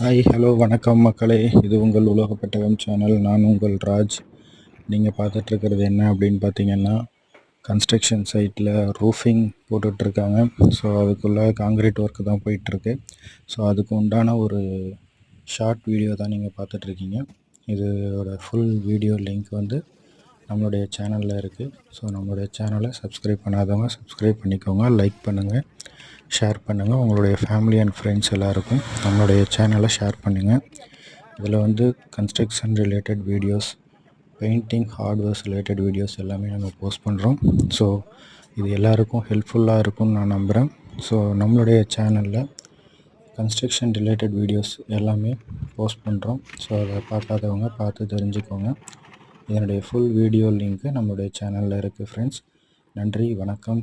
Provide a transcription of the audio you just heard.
Hi hello வணக்கம் மக்களே. இது உங்கள் உலக பெட்டகம் சேனல். நான் உங்கள் ராஜ். நீங்கள் பார்த்துட்ருக்கிறது என்ன அப்படின்னு பார்த்தீங்கன்னா, கன்ஸ்ட்ரக்ஷன் சைட்டில் ரூஃபிங் போட்டுட்ருக்காங்க. ஸோ அதுக்குள்ளே காங்கிரீட் ஒர்க்கு தான் போயிட்டுருக்கு. ஸோ அதுக்கு உண்டான ஒரு ஷார்ட் வீடியோ தான் நீங்கள் பார்த்துட்ருக்கீங்க. இதோட ஃபுல் வீடியோ லிங்க் வந்து நம்மளுடைய சேனலில் இருக்குது. ஸோ நம்மளுடைய சேனலை சப்ஸ்கிரைப் பண்ணாதவங்க சப்ஸ்கிரைப் பண்ணிக்கோங்க, லைக் பண்ணுங்கள், ஷேர் பண்ணுங்கள். உங்களுடைய ஃபேமிலி அண்ட் ஃப்ரெண்ட்ஸ் எல்லாருக்கும் நம்மளுடைய சேனலை ஷேர் பண்ணுங்கள். இதில் வந்து construction related videos, painting hardwares related videos எல்லாமே நம்ம போஸ்ட் பண்ணுறோம். ஸோ இது எல்லாருக்கும் ஹெல்ப்ஃபுல்லாக இருக்கும்னு நான் நம்புகிறேன். ஸோ நம்மளுடைய சேனலில் கன்ஸ்ட்ரக்ஷன் ரிலேட்டட் வீடியோஸ் எல்லாமே போஸ்ட் பண்ணுறோம். ஸோ அதை பார்க்காதவங்க பார்த்து தெரிஞ்சுக்கோங்க. இதனுடைய ஃபுல் வீடியோ லிங்க்கு நம்மளுடைய சேனலில் இருக்குது ஃப்ரெண்ட்ஸ். நன்றி, வணக்கம்.